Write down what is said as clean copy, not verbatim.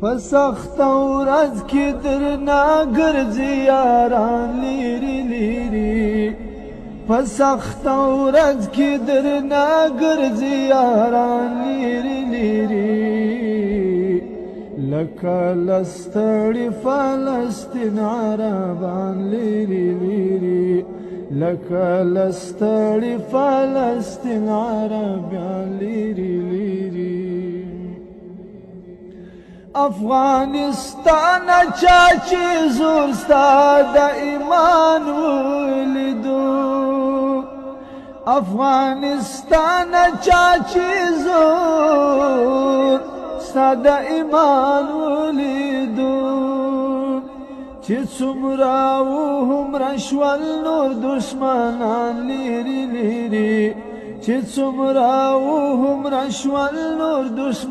په سخته ورځ کې درنه ګرځي یاران لیري لیري په سخته ورځ کې درنه ګرځي یاران لیري لیري لکه لستړي فلسطین عربان لیري لیري لکه لستړي فلسطین عربان لیري لیري افغانستان چاچی زور ستا د ایمان ولیدو افغانستان چاچی زور ستا د ایمان ولیدو چې څومره وهمره شول نور دشمنان لیري لیري چې څومره وهمره شول نور دشمنان